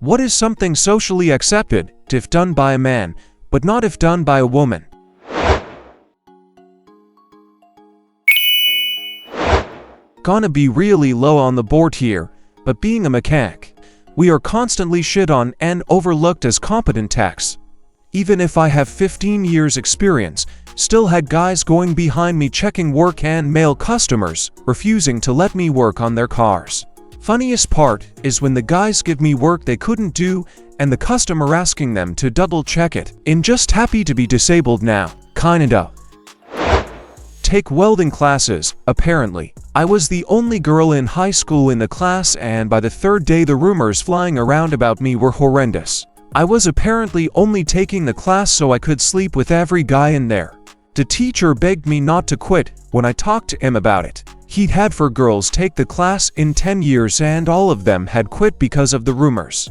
What is something socially accepted if done by a man, but not if done by a woman? Gonna be really low on the board here, but being a mechanic, we are constantly shit on and overlooked as competent techs. Even if I have 15 years experience, still had guys going behind me checking work and male customers refusing to let me work on their cars. Funniest part is when the guys give me work they couldn't do and the customer asking them to double check it. In just happy to be disabled now, kinda. Take welding classes. Apparently, I was the only girl in high school in the class, and by the third day the rumors flying around about me were horrendous. I was apparently only taking the class so I could sleep with every guy in there. The teacher begged me not to quit when I talked to him about it. He'd had 4 girls take the class in 10 years and all of them had quit because of the rumors.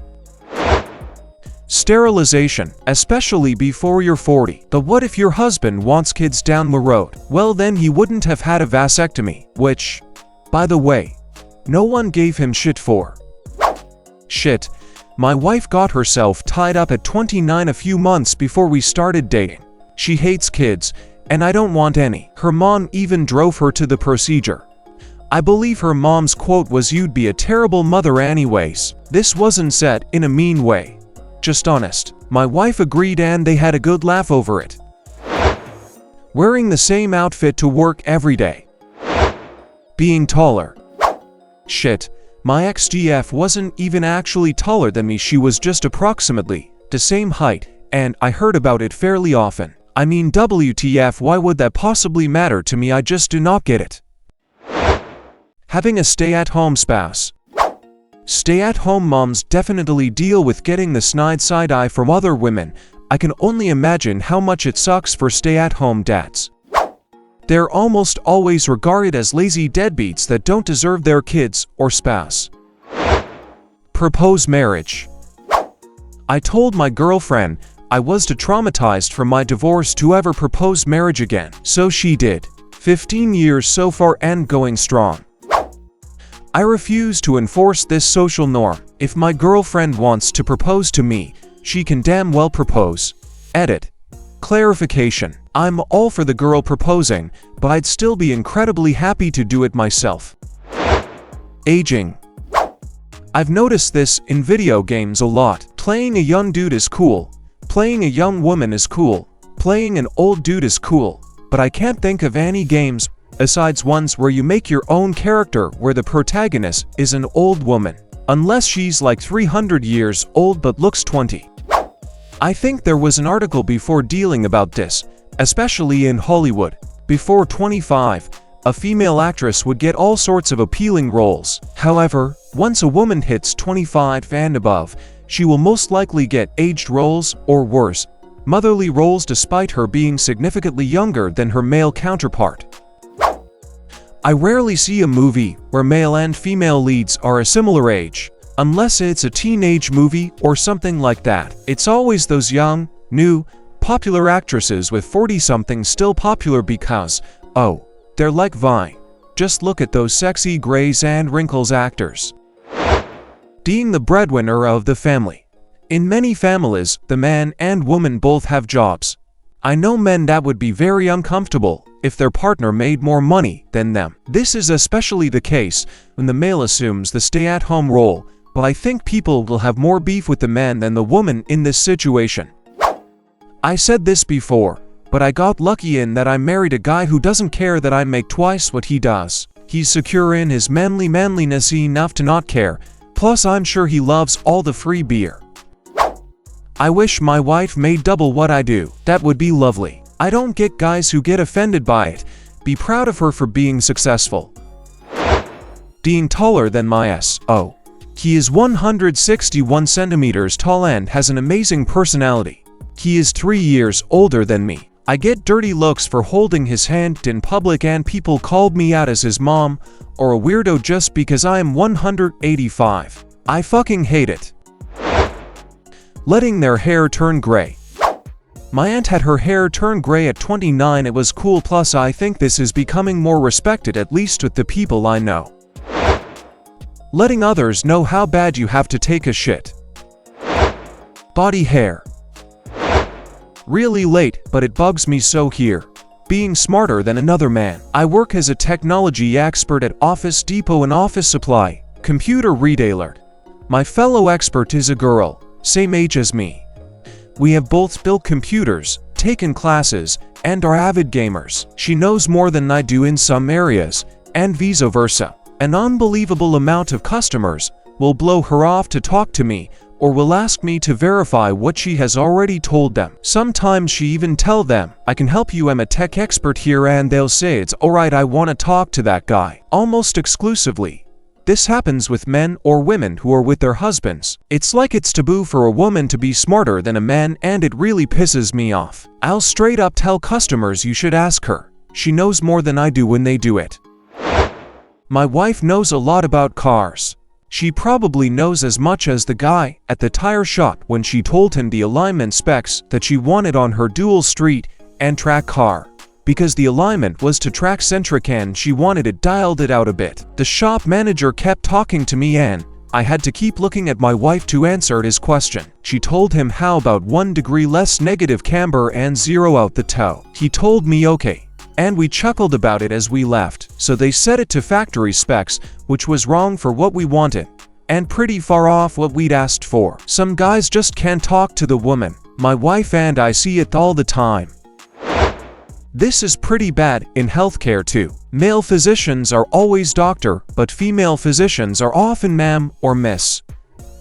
Sterilization, especially before you're 40. But what if your husband wants kids down the road? Well, then he wouldn't have had a vasectomy, which, by the way, no one gave him shit for. Shit, my wife got herself tied up at 29 a few months before we started dating. She hates kids, and I don't want any. Her mom even drove her to the procedure. I believe her mom's quote was, "You'd be a terrible mother anyways." This wasn't said in a mean way, just honest. My wife agreed and they had a good laugh over it. Wearing the same outfit to work every day. Being taller. Shit, my ex-GF wasn't even actually taller than me, she was just approximately the same height, and I heard about it fairly often. I mean, WTF, why would that possibly matter to me? I just do not get it. Having a stay-at-home spouse. Stay-at-home moms definitely deal with getting the snide side-eye from other women. I can only imagine how much it sucks for stay-at-home dads. They're almost always regarded as lazy deadbeats that don't deserve their kids or spouse. Propose marriage. I told my girlfriend I was too traumatized from my divorce to ever propose marriage again, so she did. 15 years so far and going strong. I refuse to enforce this social norm. If my girlfriend wants to propose to me, she can damn well propose. Edit. Clarification. I'm all for the girl proposing, but I'd still be incredibly happy to do it myself. Aging. I've noticed this in video games a lot. Playing a young dude is cool. Playing a young woman is cool. Playing an old dude is cool. But I can't think of any games, besides ones where you make your own character where the protagonist is an old woman. Unless she's like 300 years old but looks 20. I think there was an article before dealing about this, especially in Hollywood. Before 25, a female actress would get all sorts of appealing roles. However, once a woman hits 25 and above, she will most likely get aged roles, or worse, motherly roles, despite her being significantly younger than her male counterpart. I rarely see a movie where male and female leads are a similar age. Unless it's a teenage movie or something like that. It's always those young, new, popular actresses with 40-somethings still popular because, oh, they're like Vine. Just look at those sexy grays and wrinkles actors. Being the breadwinner of the family. In many families, the man and woman both have jobs. I know men that would be very uncomfortable if their partner made more money than them. This is especially the case when the male assumes the stay-at-home role, but I think people will have more beef with the man than the woman in this situation. I said this before, but I got lucky in that I married a guy who doesn't care that I make twice what he does. He's secure in his manliness enough to not care, plus I'm sure he loves all the free beer. I wish my wife made double what I do. That would be lovely. I don't get guys who get offended by it. Be proud of her for being successful. Being taller than my S.O. He is 161 centimeters tall and has an amazing personality. He is 3 years older than me. I get dirty looks for holding his hand in public and people called me out as his mom or a weirdo just because I am 185. I fucking hate it. Letting their hair turn gray. My aunt had her hair turn gray at 29. It was cool, plus I think this is becoming more respected, at least with the people I know. Letting others know how bad you have to take a shit. Body hair. Really late, but it bugs me so here. Being smarter than another man. I work as a technology expert at Office Depot and Office Supply, computer retailer. My fellow expert is a girl, same age as me. We have both built computers, taken classes, and are avid gamers. She knows more than I do in some areas, and vice versa. An unbelievable amount of customers will blow her off to talk to me, or will ask me to verify what she has already told them. Sometimes she even tell them, I can help you, I'm a tech expert here, and they'll say it's alright, I want to talk to that guy. Almost exclusively. This happens with men or women who are with their husbands. It's like it's taboo for a woman to be smarter than a man, and it really pisses me off. I'll straight up tell customers you should ask her. She knows more than I do when they do it. My wife knows a lot about cars. She probably knows as much as the guy at the tire shop when she told him the alignment specs that she wanted on her dual street and track car. Because the alignment was to track centric and she wanted it dialed it out a bit. The shop manager kept talking to me and I had to keep looking at my wife to answer his question. She told him how about 1 degree less negative camber and zero out the toe. He told me okay. And we chuckled about it as we left. So they set it to factory specs, which was wrong for what we wanted, and pretty far off what we'd asked for. Some guys just can't talk to the woman. My wife and I see it all the time. This is pretty bad in healthcare too. Male physicians are always doctor, but female physicians are often ma'am or miss.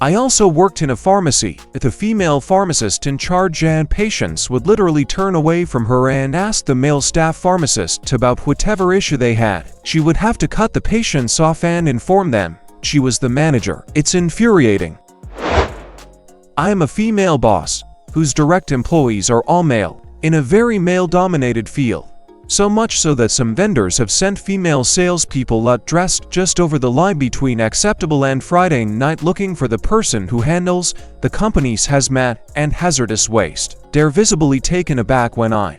I also worked in a pharmacy with a female pharmacist in charge, and patients would literally turn away from her and ask the male staff pharmacist about whatever issue they had. She would have to cut the patients off and inform them she was the manager. It's infuriating. I am a female boss whose direct employees are all male in a very male-dominated field. So much so that some vendors have sent female salespeople out dressed just over the line between acceptable and Friday night looking for the person who handles the company's hazmat and hazardous waste. They're visibly taken aback when I,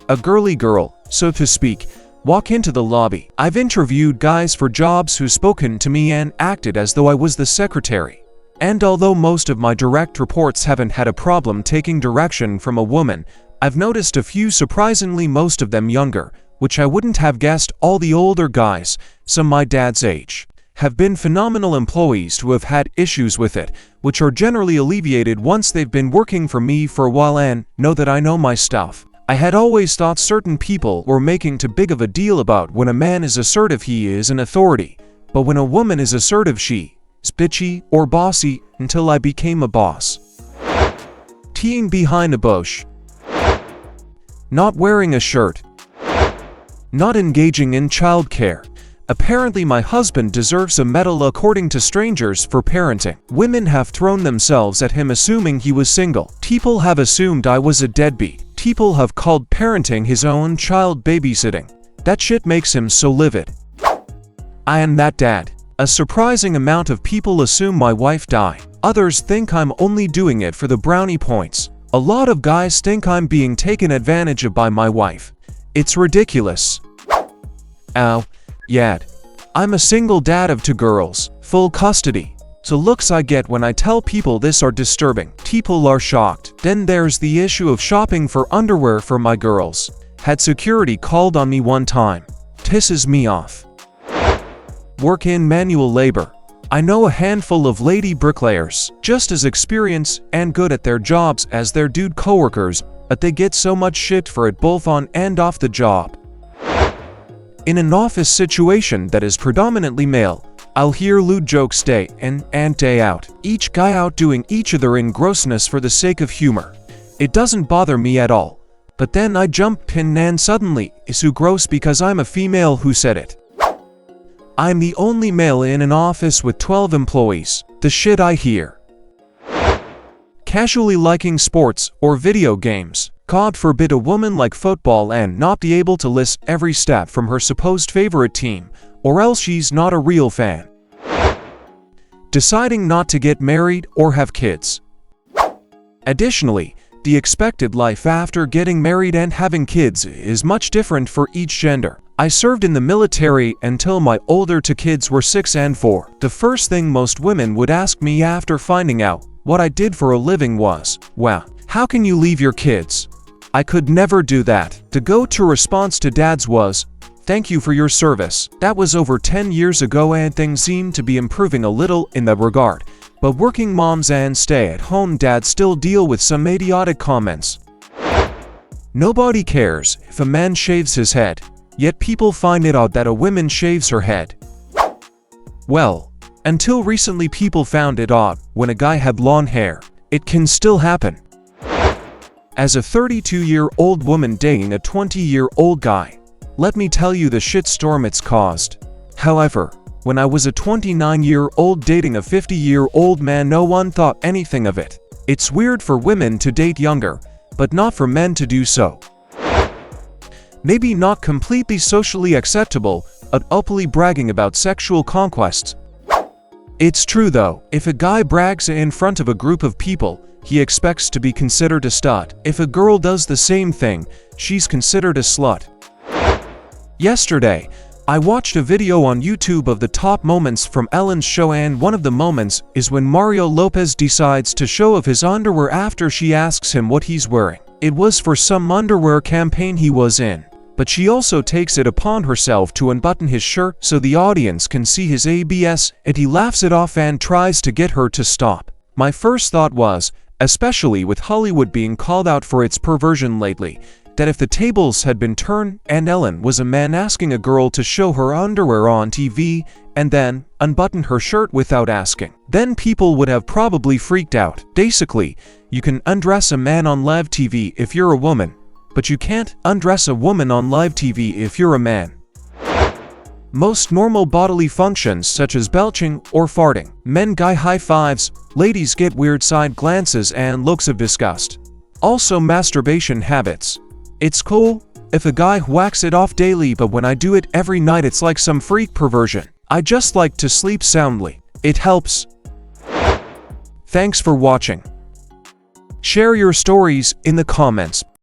a girly girl, so to speak, walk into the lobby. I've interviewed guys for jobs who've spoken to me and acted as though I was the secretary. And although most of my direct reports haven't had a problem taking direction from a woman, I've noticed a few, surprisingly most of them younger, which I wouldn't have guessed. All the older guys, some my dad's age, have been phenomenal employees who have had issues with it, which are generally alleviated once they've been working for me for a while and know that I know my stuff. I had always thought certain people were making too big of a deal about when a man is assertive he is an authority, but when a woman is assertive she is bitchy or bossy, until I became a boss. Teeing behind a bush. Not wearing a shirt. Not engaging in childcare. Apparently my husband deserves a medal according to strangers for parenting. Women have thrown themselves at him assuming he was single. People have assumed I was a deadbeat. People have called parenting his own child babysitting. That shit makes him so livid. I am that dad. A surprising amount of people assume my wife died. Others think I'm only doing it for the brownie points. A lot of guys think I'm being taken advantage of by my wife. It's ridiculous. Ow. Yad. I'm a single dad of 2 girls, full custody. So looks I get when I tell people this are disturbing. People are shocked. Then there's the issue of shopping for underwear for my girls. Had security called on me one time. Pisses me off. Work in manual labor. I know a handful of lady bricklayers, just as experienced and good at their jobs as their dude coworkers, but they get so much shit for it both on and off the job. In an office situation that is predominantly male, I'll hear lewd jokes day in and day out, each guy outdoing each other in grossness for the sake of humor. It doesn't bother me at all, but then I jump in and suddenly it's too gross because I'm a female who said it. I'm the only male in an office with 12 employees. The shit I hear. Casually liking sports or video games. God forbid a woman like football and not be able to list every stat from her supposed favorite team, or else she's not a real fan. Deciding not to get married or have kids. Additionally, The expected life after getting married and having kids is much different for each gender. I served in the military until my older two kids were 6 and 4. The first thing most women would ask me after finding out what I did for a living was, "Wow, how can you leave your kids?" I could never do that. The go-to response to dads was, "Thank you for your service." That was over 10 years ago and things seem to be improving a little in that regard. But working moms and stay-at-home dads still deal with some idiotic comments. Nobody cares if a man shaves his head, yet people find it odd that a woman shaves her head. Well, until recently people found it odd when a guy had long hair. It can still happen. As a 32-year-old woman dating a 20-year-old guy, let me tell you the shitstorm it's caused. However, when I was a 29-year-old dating a 50-year-old man, no one thought anything of it. It's weird for women to date younger, but not for men to do so. Maybe not completely socially acceptable, but openly bragging about sexual conquests. It's true though, if a guy brags in front of a group of people, he expects to be considered a stud. If a girl does the same thing, she's considered a slut. Yesterday, I watched a video on YouTube of the top moments from Ellen's show, and one of the moments is when Mario Lopez decides to show off his underwear after she asks him what he's wearing. It was for some underwear campaign he was in, but she also takes it upon herself to unbutton his shirt so the audience can see his abs, and he laughs it off and tries to get her to stop. My first thought was, especially with Hollywood being called out for its perversion lately, that if the tables had been turned and Ellen was a man asking a girl to show her underwear on TV and then unbutton her shirt without asking, then people would have probably freaked out. Basically, you can undress a man on live TV if you're a woman, but you can't undress a woman on live TV if you're a man. Most normal bodily functions such as belching or farting, men guy high fives, ladies get weird side glances and looks of disgust. Also masturbation habits. It's cool if a guy whacks it off daily, but when I do it every night it's like some freak perversion. I just like to sleep soundly. It helps. Thanks for watching. Share your stories in the comments.